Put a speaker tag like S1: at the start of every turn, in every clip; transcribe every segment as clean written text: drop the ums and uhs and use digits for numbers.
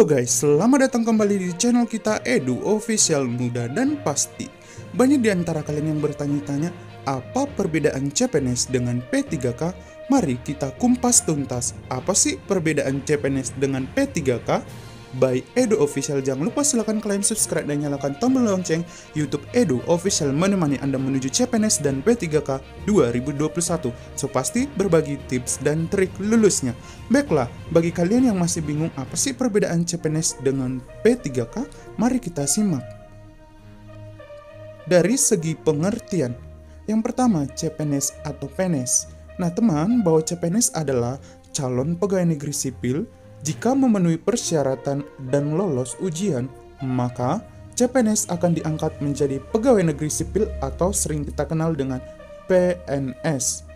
S1: Halo guys, selamat datang kembali di channel kita Edu Official Mudah dan Pasti. Banyak di antara kalian yang bertanya-tanya, apa perbedaan CPNS dengan P3K? Mari kita kumpas tuntas, apa sih perbedaan CPNS dengan P3K? By Edu Official, jangan lupa silahkan kalian subscribe dan nyalakan tombol lonceng. YouTube Edu Official menemani Anda menuju CPNS dan P3K 2021. So pasti berbagi tips dan trik lulusnya. Baiklah, bagi kalian yang masih bingung apa sih perbedaan CPNS dengan P3K, mari kita simak. Dari segi pengertian, yang pertama CPNS atau PNS. Nah teman, bahwa CPNS adalah calon pegawai negeri sipil. Jika memenuhi persyaratan dan lolos ujian, maka CPNS akan diangkat menjadi pegawai negeri sipil atau sering kita kenal dengan PNS.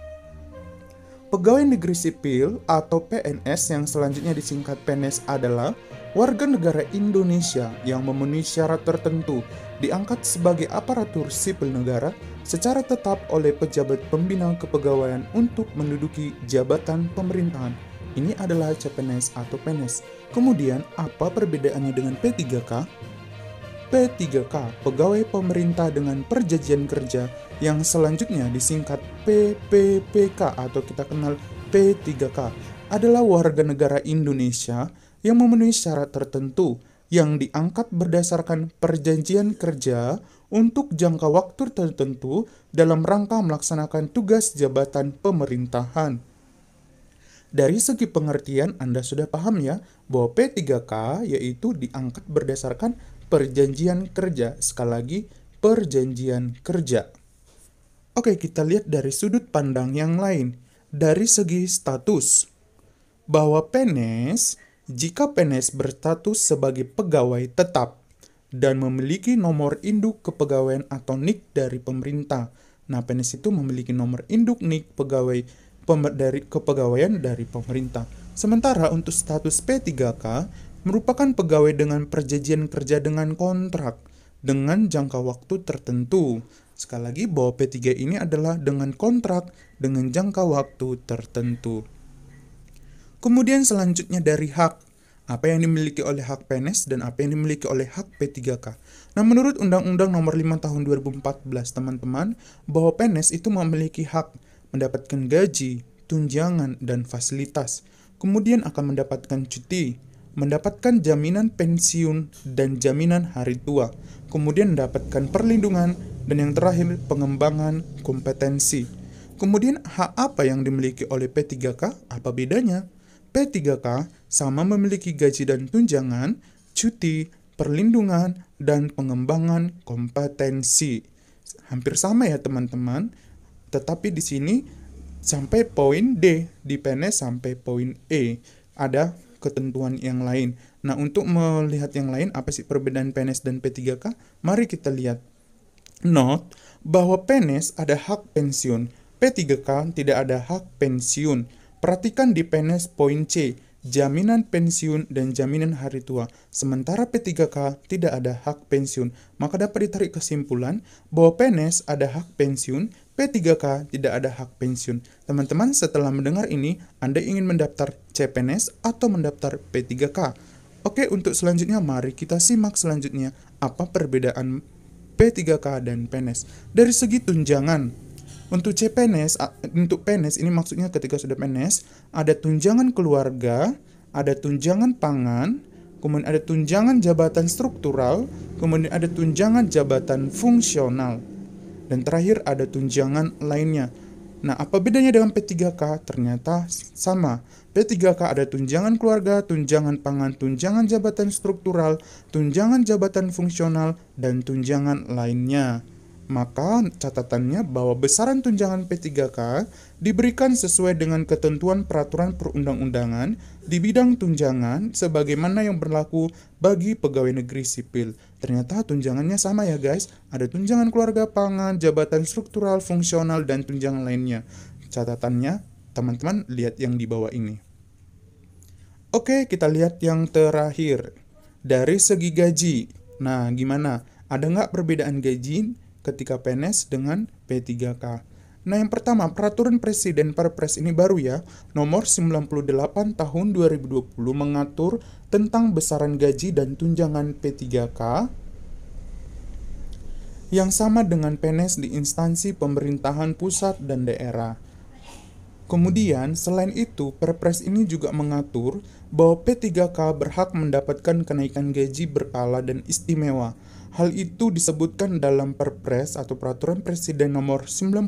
S1: Pegawai negeri sipil atau PNS yang selanjutnya disingkat PNS adalah warga negara Indonesia yang memenuhi syarat tertentu diangkat sebagai aparatur sipil negara secara tetap oleh pejabat pembina kepegawaian untuk menduduki jabatan pemerintahan. Ini adalah CPNS atau PNS. Kemudian, apa perbedaannya dengan P3K? P3K, pegawai pemerintah dengan perjanjian kerja yang selanjutnya disingkat PPPK atau kita kenal P3K, adalah warga negara Indonesia yang memenuhi syarat tertentu yang diangkat berdasarkan perjanjian kerja untuk jangka waktu tertentu dalam rangka melaksanakan tugas jabatan pemerintahan. Dari segi pengertian, Anda sudah paham ya, bahwa P3K yaitu diangkat berdasarkan perjanjian kerja. Sekali lagi, perjanjian kerja. Oke, kita lihat dari sudut pandang yang lain. Dari segi status, bahwa PNS, jika PNS berstatus sebagai pegawai tetap dan memiliki nomor induk kepegawaian atau NIK dari pemerintah. Nah, PNS itu memiliki nomor induk NIK pegawai dari kepegawaian dari pemerintah. Sementara untuk status P3K merupakan pegawai dengan perjanjian kerja dengan kontrak dengan jangka waktu tertentu. Sekali lagi, bahwa P3 ini adalah dengan kontrak dengan jangka waktu tertentu. Kemudian selanjutnya dari hak. Apa yang dimiliki oleh hak PNS dan apa yang dimiliki oleh hak P3K. Nah, menurut Undang-Undang Nomor 5 Tahun 2014, teman-teman, bahwa PNS itu memiliki hak mendapatkan gaji, tunjangan, dan fasilitas. Kemudian akan mendapatkan cuti, mendapatkan jaminan pensiun dan jaminan hari tua. Kemudian mendapatkan perlindungan, dan yang terakhir pengembangan kompetensi. Kemudian hak apa yang dimiliki oleh P3K? Apa bedanya? P3K sama memiliki gaji dan tunjangan, cuti, perlindungan, dan pengembangan kompetensi. Hampir sama ya teman-teman. Tetapi di sini sampai poin D, di PNS sampai poin E. Ada ketentuan yang lain. Nah, untuk melihat yang lain, apa sih perbedaan PNS dan P3K? Mari kita lihat. Note bahwa PNS ada hak pensiun, P3K tidak ada hak pensiun. Perhatikan di PNS poin C, jaminan pensiun dan jaminan hari tua. Sementara P3K tidak ada hak pensiun. Maka dapat ditarik kesimpulan bahwa PNS ada hak pensiun, P3K tidak ada hak pensiun. Teman-teman, setelah mendengar ini, Anda ingin mendaftar CPNS atau mendaftar P3K? Oke, untuk selanjutnya mari kita simak selanjutnya apa perbedaan P3K dan PNS. Dari segi tunjangan, untuk PNS ini maksudnya ketika sudah PNS, ada tunjangan keluarga, ada tunjangan pangan, kemudian ada tunjangan jabatan struktural, kemudian ada tunjangan jabatan fungsional, dan terakhir ada tunjangan lainnya. Nah, apa bedanya dengan P3K? Ternyata sama. P3K ada tunjangan keluarga, tunjangan pangan, tunjangan jabatan struktural, tunjangan jabatan fungsional, dan tunjangan lainnya. Maka catatannya bahwa besaran tunjangan P3K diberikan sesuai dengan ketentuan peraturan perundang-undangan di bidang tunjangan sebagaimana yang berlaku bagi pegawai negeri sipil. Ternyata tunjangannya sama ya guys, ada tunjangan keluarga, pangan, jabatan struktural, fungsional, dan tunjangan lainnya. Catatannya, teman-teman lihat yang di bawah ini. Oke, kita lihat yang terakhir. Dari segi gaji. Nah, gimana? Ada nggak perbedaan gaji ketika PNS dengan P3K? Nah, yang pertama, peraturan presiden Perpres ini baru ya, nomor 98 tahun 2020 mengatur tentang besaran gaji dan tunjangan P3K yang sama dengan PNS di instansi pemerintahan pusat dan daerah. Kemudian, selain itu, Perpres ini juga mengatur bahwa P3K berhak mendapatkan kenaikan gaji berkala dan istimewa. Hal itu disebutkan dalam Perpres atau Peraturan Presiden nomor 98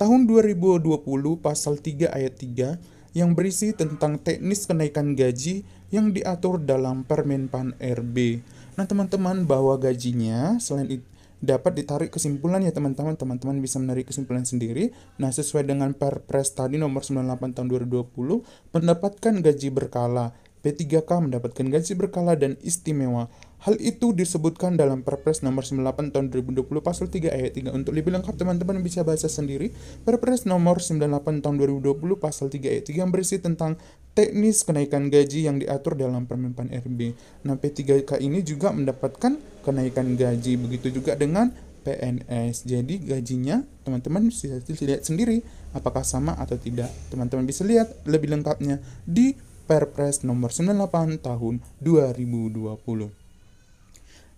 S1: tahun 2020 pasal 3 ayat 3 yang berisi tentang teknis kenaikan gaji yang diatur dalam Permenpan RB. Nah, teman-teman, bahwa gajinya selain itu dapat ditarik kesimpulan ya teman-teman bisa menarik kesimpulan sendiri. Nah, sesuai dengan Perpres tadi nomor 98 tahun 2020 mendapatkan gaji berkala, P3K mendapatkan gaji berkala dan istimewa. Hal itu disebutkan dalam Perpres nomor 98 tahun 2020 pasal 3 ayat 3. Untuk lebih lengkap teman-teman bisa baca sendiri Perpres nomor 98 tahun 2020 pasal 3 ayat 3 yang berisi tentang teknis kenaikan gaji yang diatur dalam Permenpan RB. Nah, P3K ini juga mendapatkan kenaikan gaji, begitu juga dengan PNS. Jadi gajinya teman-teman bisa lihat sendiri apakah sama atau tidak. Teman-teman bisa lihat lebih lengkapnya di Perpres nomor 98 tahun 2020.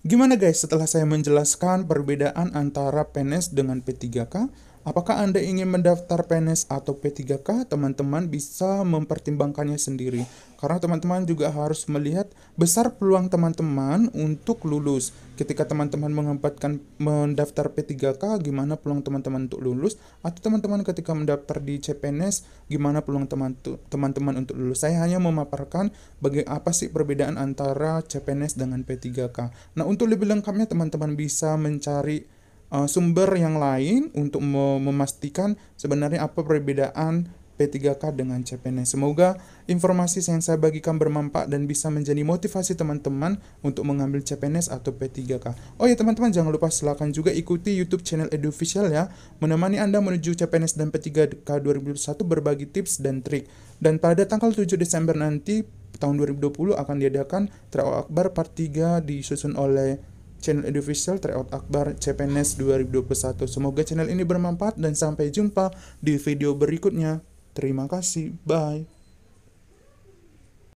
S1: Gimana guys setelah saya menjelaskan perbedaan antara PNS dengan P3K? Apakah Anda ingin mendaftar PNS atau P3K? Teman-teman bisa mempertimbangkannya sendiri. Karena teman-teman juga harus melihat besar peluang teman-teman untuk lulus. Ketika teman-teman mendaftar P3K, gimana peluang teman-teman untuk lulus? Atau teman-teman ketika mendaftar di CPNS, gimana peluang teman-teman untuk lulus? Saya hanya memaparkan apa sih perbedaan antara CPNS dengan P3K. Nah, untuk lebih lengkapnya teman-teman bisa mencari sumber yang lain untuk memastikan sebenarnya apa perbedaan P3K dengan CPNS. Semoga informasi yang saya bagikan bermanfaat dan bisa menjadi motivasi teman-teman untuk mengambil CPNS atau P3K. Oh ya teman-teman, jangan lupa silakan juga ikuti YouTube channel EduOfficial ya, menemani Anda menuju CPNS dan P3K 2021 berbagi tips dan trik. Dan pada tanggal 7 Desember nanti tahun 2020 akan diadakan Tryout Akbar Part 3 disusun oleh channel EduOfficial Tryout Akbar CPNS 2021. Semoga channel ini bermanfaat dan sampai jumpa di video berikutnya. Terima kasih. Bye.